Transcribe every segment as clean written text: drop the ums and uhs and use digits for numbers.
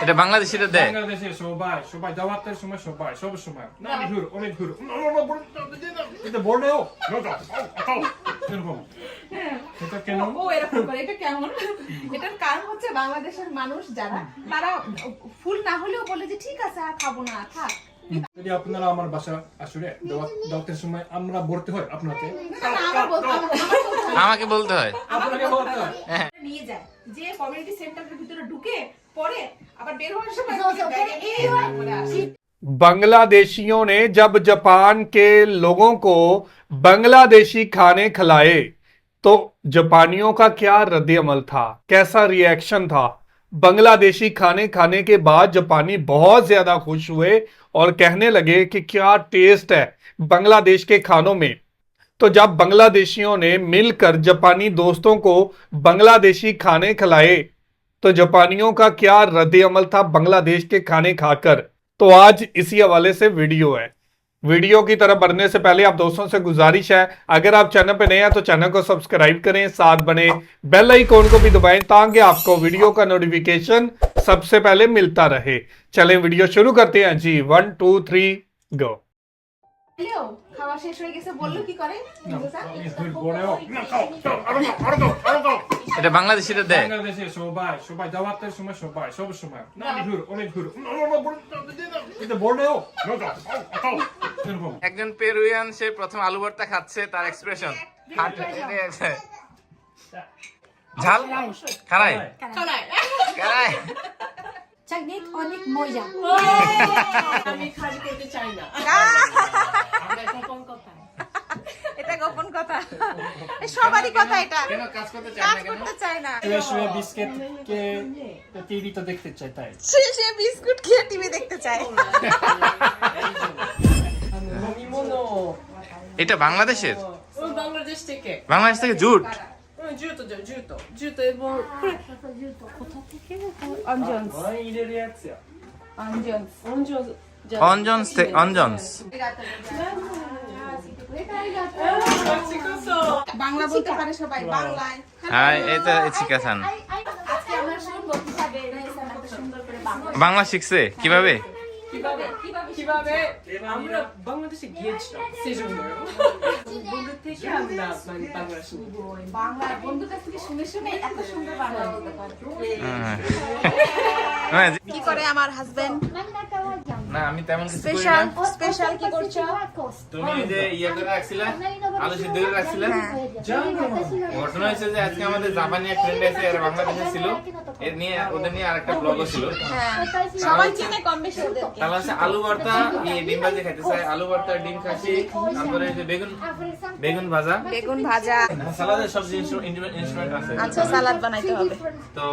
এটা বাংলাদেশিরা দেয়। বাংলাদেশে সবাই সবাই দাওয়াতের সময় সবাই সব সময় না ঘুর অনেক ঘুর এটা বড়ও এরকম এটা কেন ও এরকম করে এটা কেমন? এটার কারণ হচ্ছে বাংলাদেশের মানুষ যারা তারা ফুল না হলেও বলে যে ঠিক আছে আর খাবো না থাক। যদি আপনারা আমার বাসা আসলে দাওয়াতের সময় আমরা বলতে হয় আপনাকে আমাকে বলতে হয়। আপনাকে বলতে হয় নিয়ে যায় যে কমিউনিটি সেন্টারের ভিতরে ঢুকে পরে আবার বের হওয়ার সময় बांग्लादेशियों ने जब जापान के लोगों को बांग्लादेशी खाने खिलाए तो जापानियों का क्या रद्द-ए-अमल था, कैसा रिएक्शन था। बांग्लादेशी खाने खाने के बाद जापानी बहुत ज्यादा खुश हुए और कहने लगे कि क्या टेस्ट है बांग्लादेश के खानों में। तो जब बांग्लादेशियों ने मिलकर जापानी दोस्तों को बांग्लादेशी खाने खिलाए तो जापानियों का क्या रद्द-ए-अमल था बांग्लादेश के खाने खाकर। तो आज इसी हवाले से वीडियो है। वीडियो की तरफ बढ़ने से पहले आप दोस्तों से गुजारिश है, अगर आप चैनल पे नए हैं तो चैनल को सब्सक्राइब करें, साथ बने बेल आइकॉन को भी दबाएं ताकि आपको वीडियो का नोटिफिकेशन सबसे पहले मिलता रहे। चलें वीडियो शुरू करते हैं जी। 1 2 3 गो। হ্যালো খাওয়া শেষ হয়ে গেছে বললো কি করে এটা বাংলাদেশিরা দেয়। বাংলাদেশে সবাই সবাই দাওয়াতের সময় সবাই সব সময় না ঘুর অনেক ঘুর এটা বড়ও এরকম একজন পেরুয়ান সে প্রথম আলু ভর্তা খাচ্ছে, তার এক্সপ্রেশন ঝাল খারাই খারাই চাকনিক অনেক মজা। আমি খালি করতে চাই না এটা গোপন কথা সবারই কথা এটা কেন কাজ করতে চায় কাজ না কেন? করতে চায় না শুয়ে বিস্কিট কে টিভিতে দেখতে চাই তাই সে বিস্কুট খেয়ে টিভি দেখতে চায় এটা বাংলাদেশের, বাংলাদেশ থেকে বাংলাদেশ থেকে জুট। জুতো এবং কোথা থেকে? অঞ্জনস অঞ্জনস বাংলা বলতে পারে সবাই বাংলায় হ্যাঁ, এটা চিকাসান আজকে আমরা শুনবো কিভাবে এত সুন্দর করে বাংলা শিখছে কিভাবে? কিভাবে আমরা বাংলাদেশে গিয়েছিলাম সেজন্য বন্ধু থেকে আমরা বাংলা শুনি বাংলা বন্ধুর কাছ থেকে শুনে শুনে এত সুন্দর বাংলা বলতে পারে হ্যাঁ, কি করে আমার হাজবেন্ড না আমি তেমন কিছু করি স্পেশাল না। স্পেশাল কি করছো তুমি এই যে ইয়ে করে রাখছিলা, আলু সিদ্ধ করে রাখছিলা। ঘটনা হয়েছে যে আজকে আমাদের জাপানি এক ফ্রেন্ড আছে, এরা বাংলাদেশে ছিল, এর নিয়ে ওদের নিয়ে আরেকটা ব্লগও ছিল। হ্যাঁ সবাই চিনে কম বেশি ওদেরকে তাহলে হচ্ছে আলু ভর্তা, ডিম ভাজি খাইতে চাই, আলু ভর্তা, ডিম খাসি, তারপরে এই যে বেগুন ভাজা, বেগুন ভাজা সালাদের সব জিনিস ইনস্ট্রুমেন্ট আছে। আচ্ছা সালাদ বানাইতে হবে তো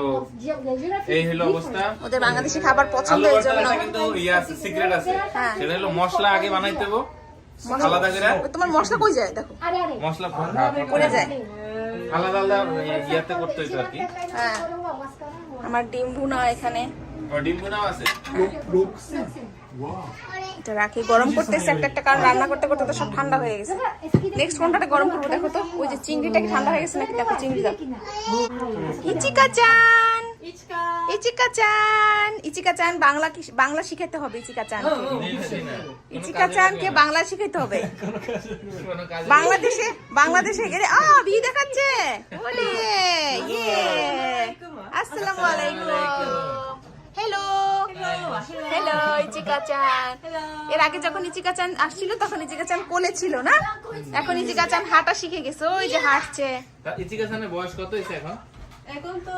এই হলো অবস্থা। ওদের বাংলাদেশি খাবার পছন্দ আলু এই ভর্তাটা জন্য কিন্তু ইয়ে আছে, সিক্রেট আছে। হ্যাঁ। সেটা হলো মশলা আগে বানাইতে হবে আলাদা করে। তোমার মশলা কই যায় দেখো মশলা পড়ে যায় আলাদা আলাদা ইয়াতে করতে হইতো আর কি। হ্যাঁ আমার ডিম ভুনা এখানে ও ডিম ভুনাও আছে। এটা রাখি গরম করতেছে একটা একটা, কারণ রান্না করতে করতে তো সব ঠান্ডা হয়ে গেছে। নেক্সট কোনটাতে গরম করবো দেখো তো, ওই যে চিংড়িটা কি ঠান্ডা হয়ে গেছে নাকি? দেখো চিংড়ি দাও। ইচিকা-চান ইচিকা-চান ইচিকা-চান বাংলা শিখাতে হবে। ইচিকা-চান ইচিকা-চানকে বাংলা শিখাতে হবে। বাংলাদেশে গেলে ভি দেখাচ্ছে। ওরে ইয়ে আসসালামু আলাইকুম। হ্যালো হ্যালো ইচিকা-চান। এর আগে যখন ইচিকা-চান আসছিল তখন ইচিকা-চান কোলে ছিল না, এখন ইচিকা-চান হাঁটা শিখে গেছে, ওই যে হাঁটছে। ইচিকা-চানের বয়স কত হয়েছে এখন? এখন তো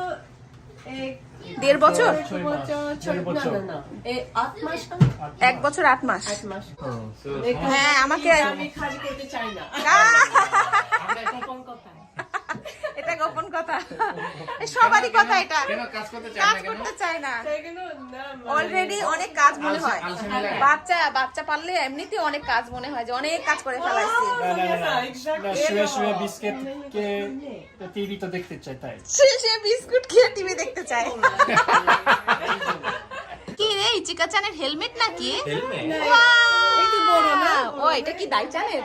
1.5 বছর, 8 বছর 8 মাস। হ্যাঁ আমাকে আমি খালি করতে চাই না এটা গোপন কথা সবারই কথা এটা কেন কাজ করতে চায় কাজ না কেন? করতে চায় না। এগুলো না অলরেডি অনেক কাজ মনে হয়, আলসেমি লাগে। বাচ্চা পারলে এমনিতে অনেক কাজ মনে হয় যে অনেক কাজ করে ফেলাইছি। শুয়ে শুয়ে বিস্কিট কে টিভিতে দেখতে চাই তাই সে বিস্কুট খেয়ে টিভি দেখতে চায়। কি রে ইচিকা-চানের হেলমেট নাকি? হেলমেট? ও এটা কি দাইচানের?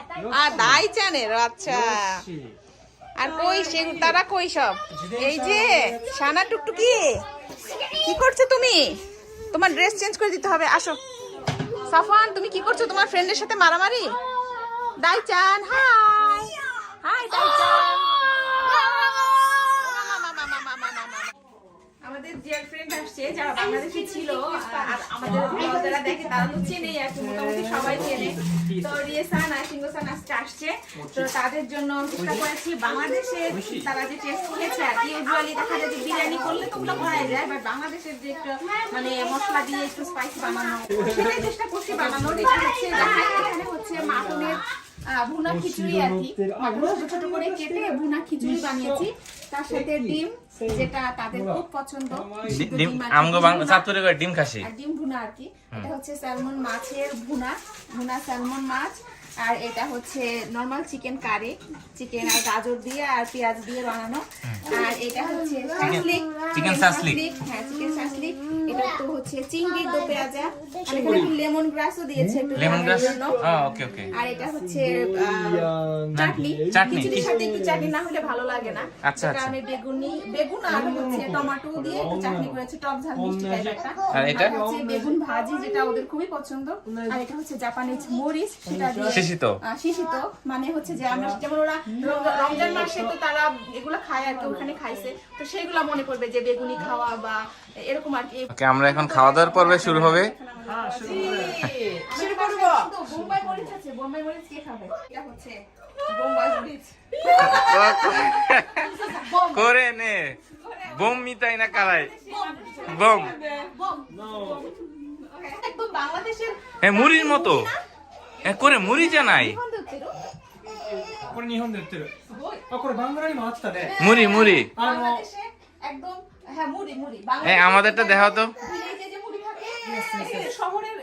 দাইচানের, আচ্ছা আর কই তারা কই সব? এই যে শানা টুকটুকি, কি করছো তুমি? তোমার ড্রেস চেঞ্জ করে দিতে হবে, আসো। সাফওয়ান, তুমি কি করছো? তোমার ফ্রেন্ডের সাথে মারামারি? দাইচান, হাই হাই দাইচান। আমাদের ডিয়ার ফ্রেন্ড আসছে যারা বাংলাদেশে ছিল, আর আমাদের ব্লগ যারা দেখে তারা তো চেনে, আর মোটামুটি সবাই চেনে। তো রিয়েসান আর সিংহসান আজকে আসছে, তো তাদের জন্য চেষ্টা করেছি বাংলাদেশে তারা যে টেস্ট খেয়েছে আর কি। ইউজুয়ালি দেখা যায় যে বিরিয়ানি করলে তো ওগুলো ভরাই যায়, বাট বাংলাদেশের যে একটা মানে মশলা দিয়ে একটু স্পাইসি বানানো, সেটাই চেষ্টা করছি বানানোর। এটা হচ্ছে এখানে হচ্ছে মাটনের ভুনা খিচুড়ি আর কি, মাটন ছোট ছোট করে কেটে ভুনা খিচুড়ি বানিয়েছি, তার সাথে ডিম, যেটা তাদের খুব পছন্দ, ডিম আমগো চাতুরে করে ডিম খাসি, আর ডিম ভুনা আর কি। এটা হচ্ছে স্যালমন মাছের ভুনা, স্যালমন মাছ। আর এটা হচ্ছে নরমাল চিকেন কারি, চিকেন আর গাজর দিয়ে আর পেঁয়াজ দিয়ে বানানো। আর এটা হচ্ছে শাসলিক, চিকেন শাসলিক। হ্যাঁ চিকেন শাসলিক। এটা তো হচ্ছে চিংড়ি দো পেঁয়াজা, আর এখানে একটু লেমন গ্রাসও দিয়েছে একটু লেমন গ্রাস, জন্য। ওকে ওকে। আর এটা হচ্ছে চাটনি, চাটনি। খিচুড়ির সাথে একটু চাটনি না হলে ভালো লাগে না, আচ্ছা, আচ্ছা। কারণে বেগুন আর হচ্ছে টমেটো দিয়ে একটু চাটনি করেছে, টক ঝাল মিষ্টি টাইপ একটা। আর এটা হচ্ছে বেগুন ভাজি, যেটা ওদের খুবই পছন্দ। আর এটা হচ্ছে জাপানিজ মরিচ, সেটা দিয়ে শিশিত। শিশিত মানে হচ্ছে যে আমরা যেমন ওরা রমজান মাসে তো তারা এগুলো খায় আর কি, ওখানে খাইছে, তো সেইগুলো মনে করবে যে বেগুনি খাওয়া বা এরকম আর কি। ওকে, আমরা এখন খাওয়া দাওয়ার পর্বে শুরু হবে। শুরু করবো। বোম্বাই মরিচ আছে, বোম্বাই মরিচ কে খাবে? এটা হচ্ছে বোম্বাই মরিচ। করে নে বোম মিতাই না কারাই বোম, একদম বাংলাদেশের মুড়ির মতো করে মুড়ি জানাই, これ日本で売ってる。あ、これバングラにもあったね。 মুড়ি মুড়ি। বাংলাদেশে একদম হ্যাঁ মুড়ি আমাদেরটা দেখাও তো। যে মুড়ি থাকে শহরের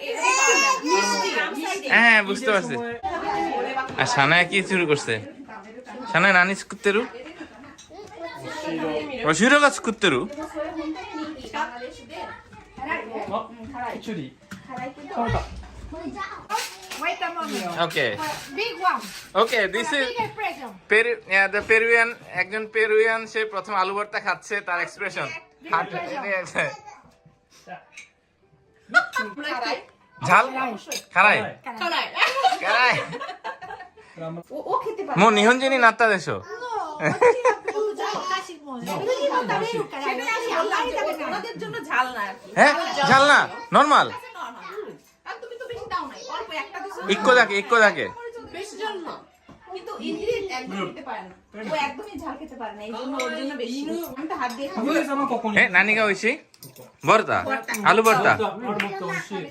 মিষ্টি আমসাইডে। হ্যাঁ বুঝতে পারছি। আর সানায় কি শুরু করছে? সানায় নানি স্কুতেরু ওশিরো গা স্কুতেরু। あ、チュリ。食べた。 Wait a moment. Okay Big one. Okay, this is Big expression. The Peruvian, একজন পেরুয়ান, সে প্রথম আলু ভর্তা খাচ্ছে, তার এক্সপ্রেশন ঝাল খারাই খারাই ও খেতে পারে। মো নিহঞ্জনী নাত্তা দেশো। ওনাদের জন্য ঝাল না আর কি। হ্যাঁ ঝাল না, নরমাল। আর তুমি তো বেশি দাও নাই, অল্প একটা দিছো। ইক্কো দাকে বেশি ঝাল না, কিন্তু ইনগ্রিডিয়েন্ট একদম খেতে পারে না, ও একদমই ঝাল খেতে পারে না, এই জন্য ওর জন্য বেশি। আমি তো হাত দিয়ে খাবো। 上様ここに。 নানি গা হইছি ভর্তা, আলু ভর্তা। あれもっと美味しい。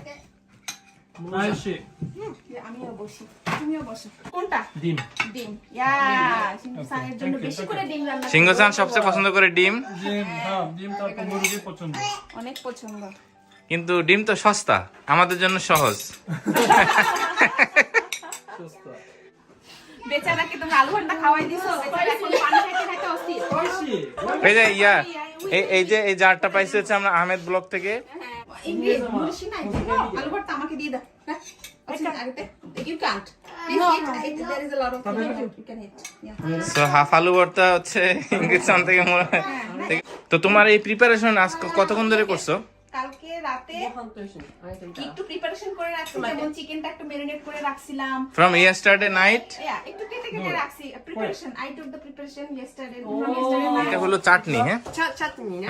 美味しい。 আমিও বসি, তুমিও বসো। কোনটা? ডিম। ডিম। ইয়া, সিংহসানের জন্য বেশি করে ডিম রান্না। সিংহসান সবচেয়ে পছন্দ করে ডিম, ডিম, হ্যাঁ, ডিম তারপর মুরগি পছন্দ। অনেক পছন্দ। কিন্তু ডিম তো সস্তা, আমাদের জন্য সহজ। বেচারাকে তুমি আলু ভর্তা খাওয়াই দিছো, বেচারা এখন পানি খাইতে খাইতে অস্থির। 美味しい。 এই যে এই যে এই জারটা পাইছে হচ্ছে আমরা আহমেদ ব্লক থেকে। ইংরেজি মুরশি নাই, আলু ভর্তা আমাকে দিয়ে দাও। আচ্ছা আরেতে you can't. Please eat. There is a lot of food you can eat. Yeah. So half আলু ভর্তা হচ্ছে ইংরেজিস্তান থেকে তো তোমার এই প্রিপারেশন আজ কতক্ষণ ধরে করছো? কালকে রাতে একটু প্রিপারেশন করে রাখছি, যেমন চিকেনটা একটু ম্যারিনেট করে রাখছিলাম। From yesterday night. একটু কেটে রাখছি। Preparation, I took the preparation yesterday. From yesterday night. এটা হলো চাটনি, হ্যাঁ চাটনি না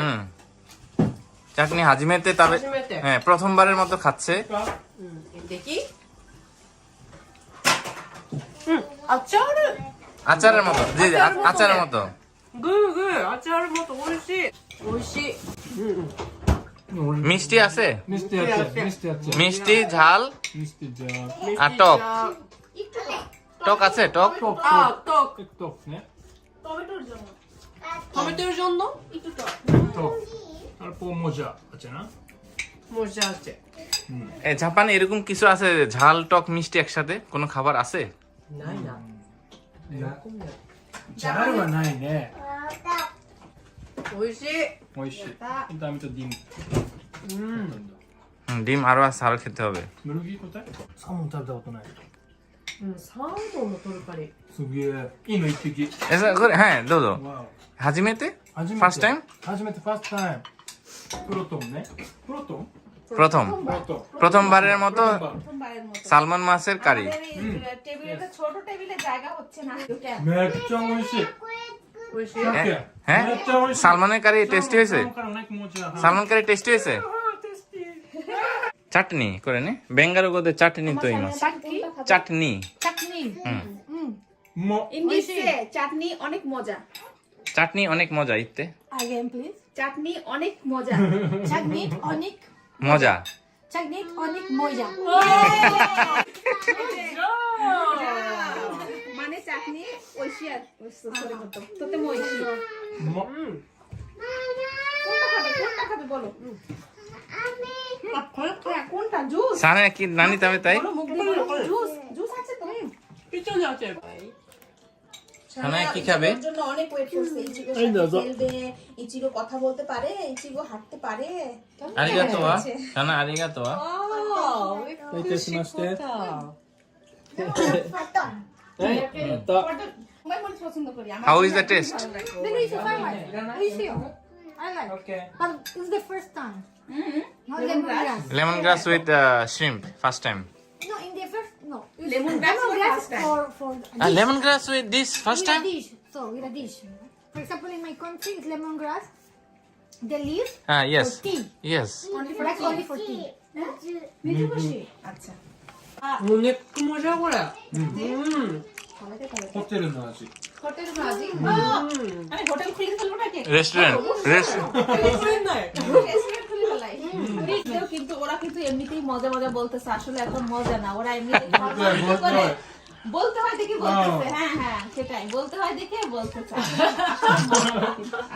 চাটনি হাজিমেতে তবে হাজিমেতে। হ্যাঁ প্রথমবারের মতো খাচ্ছে। দেখি আচার আচারের মতো, জি জি আচারের মতো। গুড আচার মতো ওইশি মিষ্টি আছে, ミステやつや。ミステやつや。 মিষ্টি ঝাল ミステじゃあ。 আর টক। টক আছে, টক।トップ。 টকトップね。 টমেটোর জন্য টমেটোর জন্য একটু টক।トップ。あれポンモジャあっちゃな。 মজা আছে জাপানে এরকম কিছু আছে ঝাল টক মিষ্টি একসাথে কোনো খাবার আছে? নাই না ジャルはないね。 ওইশি 美味しい。ダメとディム。ডিম আরো আছে, আরো খেতে হবে।ムルギー答え？サーモン食べたことない。うん、サーモンのトルカリ。すげえ。いいの一匹。これ、はい、どうぞ。わお。初めて初めて。 First time? 初めて、ファーストタイム。プロトンね。プロトン প্রথম プロトン。 প্রথমবারের মতো সোমবারের মতো। সালমন মাছের কারি আমাদের এই টেবিলে তো ছোট টেবিলে জায়গা হচ্ছে না। めっちゃ美味しい。美味しい。だってহ্যাঁ めっちゃ美味しい。 সালমনের কারি টেস্টি হয়েছে サーモンからね、気持ちが。 সালমন কারি টেস্টি হয়েছে চাটনি করে নে বেঙ্গালু গোদে চাটনি তো এই মাছ চাটনি চাটনি।うまっ。ইংলিশে চাটনি অনেক মজা। চাটনি অনেক মজা ইতে Again please. চাটনি অনেক মজা। চাটনি অনেক মজা চাটনি অনেক মজা। মানে চাটনি ঐশী আর সরি করতে তোতে মৈশী うまっ。 কোনটা খাবে বলো কোনটা জুস সানা কি নানি তবে তাই মুখ দিয়ে বলো জুস জুস আছে তো পিছনে আছে। সানা কি খাবে ওর জন্য অনেক ওয়েট করছে ইচিগো খেলবে ইচিগো কথা বলতে পারে ইচিগো হাঁটতে পারে আরিগাতো ওয়া সানা আরিগাতো ওয়া どういたしまして。আমার মনে পছন্দ করি আমার how is the test I like Okay. but it's the first time not lemongrass lemon glass with shrimp first time no in the first no Lemongrass was lemongrass first time. for lemon glass with this first with a time dish so with a dish for example in my country it's lemongrass the leaf হ্যাঁ yes for tea yes that's only for tea মেজুবশি আচ্ছা もうネックもじゃこれ。うん。ホテルの味。 hotel রাজি আরে hotel খুলে ফেলবো নাকি restaurant restaurant খুলে ফেলাই কেউ কিন্তু ওরা কিন্তু এমনিতেই মজা মজা বলতেছে আসলে এখন মজা না ওরা এমনিতেই ফরমালিটি করে বলতে হয় দেখে বলতেছে হ্যাঁ হ্যাঁ সেটাই বলতে হয় দেখে বলতেছে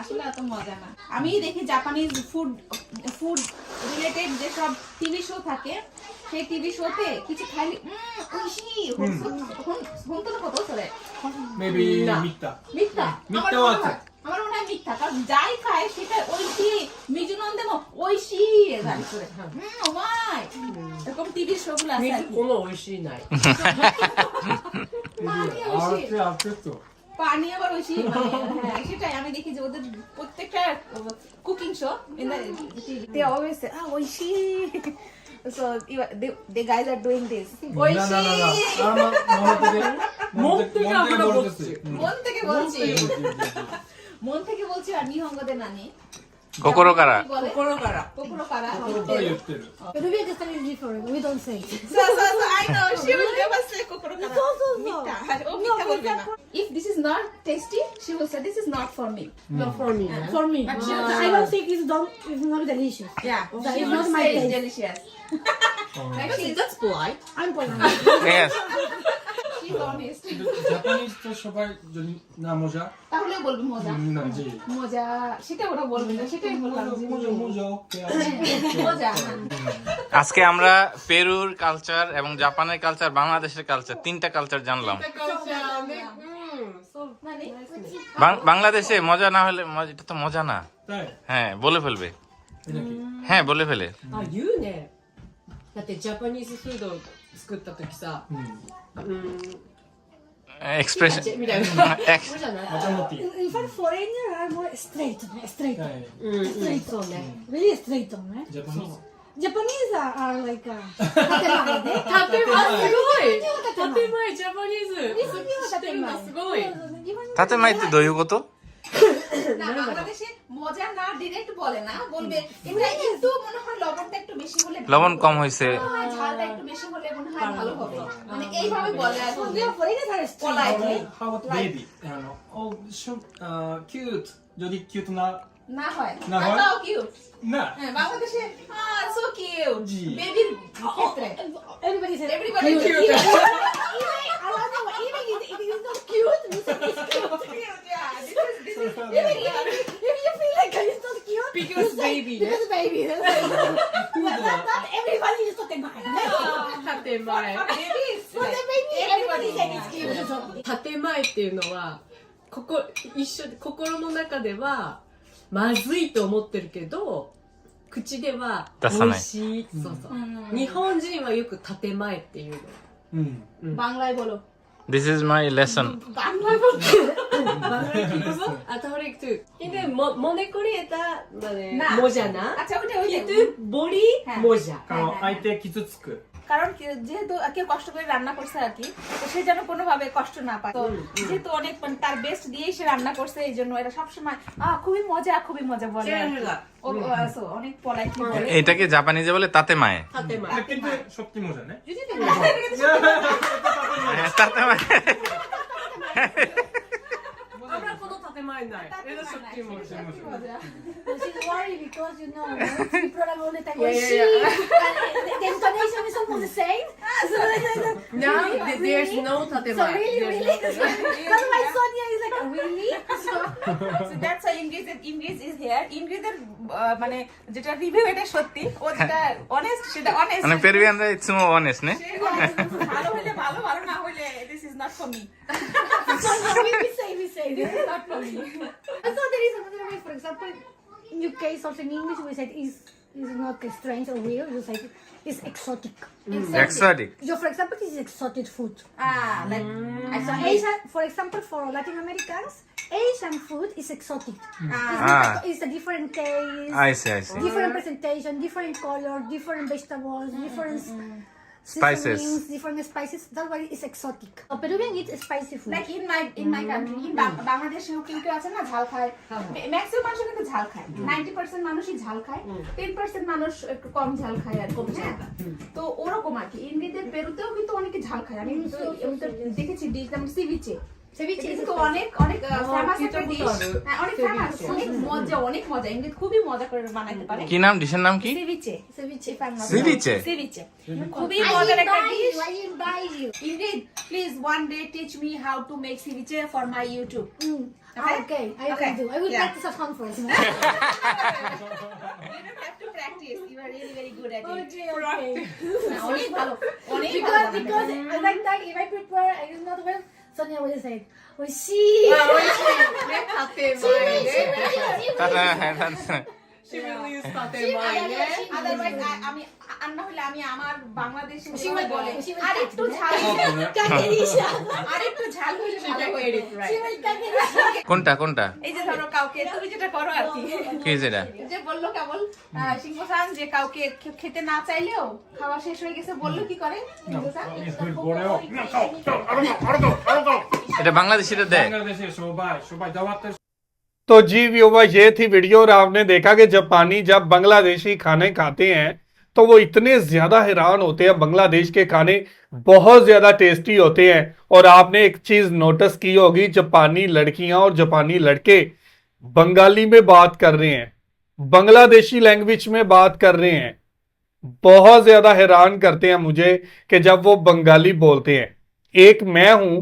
আসলে এত মজা না আমি দেখি জাপানিজ ফুড ফুড রিলেটেড যে সব টিভি শো থাকে সেই টিভি শোতে কিছু খাইলে ওইশি হন্তন কত চলে Maybe 見た。 মিথ্যা মিথ্যা আমার মনে আছে। হয়- আমার মনে হয় মিথ্যা কারণ যাই খায় সেটা ঐশী মিজুনন্দেমও ঐশী জানি করে ও মাই এরকম টিভি শো গুলো আছে আর 水 কি। この美味しいない。 পানি あ ঐশী ー、あ、ちょっと。 পানি আবার ঐশী হ্যাঁ সেটাই আমি দেখি যে ওদের প্রত্যেকটা cooking show they always say ঐশী so the guys are doing this なななな。あ、持ってきたからこっち。 মন থেকে বলছি মন থেকে বলছি আর নিহঙ্গতে নানি 心から বলে 心から。 কোকোরো কারা 心から言ってる。 Ruby just a little different we don't say so I know she will never say কোকোরো কারা মিথ্যা ও মিথ্যা বলবে না if this is not tasty she will say this is not for me Not for me. for me I don't think it's not delicious yeah That she is will not my say it's taste. delicious like That's polite. I'm polite yes she's honest ジャパニーズとショバイなもじゃ。 তাহলে বলবে মজা なんじ。 মজা সেটা ওরা বলবে না সেটাই বললাম যে もじゃもじゃオッケー。 মজা আজকে আমরা পেরুর কালচার এবং জাপানের কালচার বাংলাদেশের কালচার তিনটা কালচার জানলাম বাংলাদেশে মজা না হলে এটা তো মজা না はい。 হ্যাঁ বলে ফেলবে え、なき。 হ্যাঁ বলে ফেলে あ、言うね。だってジャパニーズフードを作った時さ、এক্সপ্রেশন みたいな。そうじゃない。また持っていい。 in fact foreigner are more straight はい。 straight そうね。 really straight ねジャパニーズ。 Japanese are like 建前ね建前すごい。建前建前ジャパニーズ。知ってるんだすごい。 তাতে মাইতে দই কত না বাংলাদেশে মজা না ডিরেক্ট বলে না বলবে এটা একটু মনে হয় লবণটা একটু বেশি হলে ভালো লবণ কম হয়েছে মনে হয় ঝালটা একটু বেশি হলে মনে হয় ভালো হবে মানে এইভাবে বলে আর কি। foreigners are straight Politely How about baby? お、しょ、キュート。যদি কিউট না না হয় না হয়? তাও কিউট না। হ্যাঁ বাংলাদেশে সো কিউট জি। বেবির ক্ষেত্রে everybody says everybody I don't know even if it is not cute we say it's cute if you feel like it's not cute Because baby ね。 because baby but not everybody is 建前ね建前。 so the baby everybody says it's cute 建前っていうのは一緒で心の中ではまずいと思ってるけど口では美味しい。そうそう。日本人はよく建前っていうの。বাংলায় বলো। This is my lesson. বাংলায় বলো। বাংলায় কি বলবো? তাহলে একটু কিন্তু মনে করি এটা মানে না। মজা না, আচ্ছা ওইটা ওইটা। কিন্তু বড়ি হ্যাঁ। মজা। কারণ আইতে কিছুつく কারণ যেহেতু কেউ কষ্ট করে রান্না করছে আর কি, তো সে যেন কোনোভাবে কষ্ট না পায়। তো যেহেতু অনেক মানে তার বেস্ট দিয়েই সে রান্না করছে, এই জন্য এটা সবসময় খুবই মজা বলে আর কি। ও so, অনেক পোলাইটলি বলে। এটাকে জাপানিজে বলে তাতে মায়ে। তাতে মা। কিন্তু সত্যি মজা না যদি তাতে মায়ে। আমরা কোনো তাতে মা নাই, এটা সত্যি মজা। She's worried because you know people are only like Yeah, she yeah, and the intonation is almost the same. So No, there's no tatemai. So really, There's really. no tatemai. That's why Sonia is like really. So that's why Ingrid is here. Ingrid এর মানে যেটা review এটা সত্যি, ও যেটা honest সেটা honest. মানে পেরুভিয়ানরা it's Md honest নে। ভালো হলে ভালো, ভালো না হলে this is not for me. we say this is not for me. I thought there is another way. For example, in UK, also in English, we said is not strange or weird. You say it's exotic. Exotic. So, for example, this is exotic food. Like So Asian, for example, for Latin Americans, Asian food is exotic. It's a different taste, I see. different presentation, different color, different vegetables, different Spices. seasonings, different spices. That's why it's exotic. So Peruvian eat spicy food. Like in my country, বাংলাদেশেও কেউ কেউ আছে না ঝাল খায়, maximum মানুষ কিন্তু ঝাল খায়, 90% মানুষই ঝাল খায়, 10% মানুষ একটু কম ঝাল খায় আর কি, হ্যাঁ। তো ওরকম আর কি ইন্ডিয়াতে পেরুতেও কিন্তু অনেকে ঝাল খায়। আমি তো দেখেছি ডিশ যেমন সিভিচে, কিন্তু অনেক অনেক ফেমাস একটা ডিশ, হ্যাঁ অনেক ফেমাস, অনেক মজা ইন্ডিয়া খুবই মজা করে বানাইতে পারে। কি নাম ডিশের নাম কি? সিভিচে, Ceviche? সিভিচে খুবই মজার একটা dish. I invite you. Ingrid, please one day teach me how to make ceviche for my YouTube. Okay, I will do. I will Yeah. practice at home first. You don't have to practice. You are really very good at it. Okay. অনেক ভালো, অনেক Because at that time, if I prepare, I do not well. Sonia will say, "Oh, she." She will use tatemai, yeah? Otherwise, আমি রান্না হলে আমি আমার বাংলাদেশে She will বলে she will আরেকটু ঝাল, আরেকটু ঝাল হলে ভালো হয়। She will take it. কোনটা? এই যে ধরো কাউকে তুমি যেটা করো আর কি, কি যেটা? যে বললো কেবল সিংহসান যে কাউকে খেতে না চাইলেও খাওয়া শেষ হয়ে গেছে বললো কি করে সিংহসান? বড়েও না খাও আরো দাও এটা বাংলাদেশিরা দেয়। বাংলাদেশে সবাই দাওয়াতের तो जी व्यूवर, ये थी वीडियो और आपने देखा कि जापानी जब बांग्लादेशी खाने खाते हैं तो वो इतने ज्यादा हैरान होते हैं। बांग्लादेश के खाने बहुत ज्यादा टेस्टी होते हैं। और आपने एक चीज नोटिस की होगी, जापानी लड़कियां और जापानी लड़के बंगाली में बात कर रहे हैं, बांग्लादेशी लैंग्वेज में बात कर रहे हैं। बहुत ज्यादा हैरान करते हैं मुझे कि जब वो बंगाली बोलते हैं। एक मैं हूं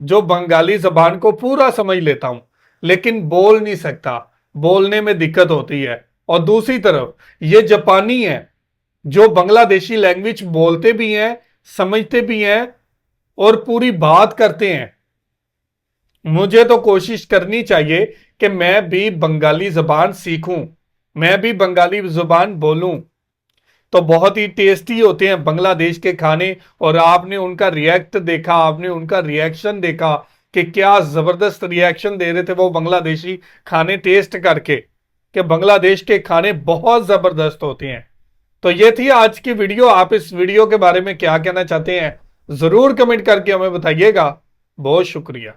जो बंगाली जबान को पूरा समझ लेता हूं लेकिन बोल नहीं सकता, बोलने में दिक्कत होती है। और दूसरी तरफ ये जापानी है जो बांग्लादेशी लैंग्वेज बोलते भी हैं, समझते भी हैं और पूरी बात करते हैं। मुझे तो कोशिश करनी चाहिए कि मैं भी बंगाली जबान सीखूं, मैं भी बंगाली जबान बोलूं। तो बहुत ही टेस्टी होते हैं बांग्लादेश के खाने। और आपने उनका रिएक्ट देखा, आपने उनका रिएक्शन देखा कि क्या जबरदस्त रिएक्शन दे रहे थे वो बांग्लादेशी खाने टेस्ट करके, कि बांग्लादेश के खाने बहुत जबरदस्त होते हैं। तो ये थी आज की वीडियो। आप इस वीडियो के बारे में क्या कहना चाहते हैं जरूर कमेंट करके हमें बताइएगा। बहुत शुक्रिया।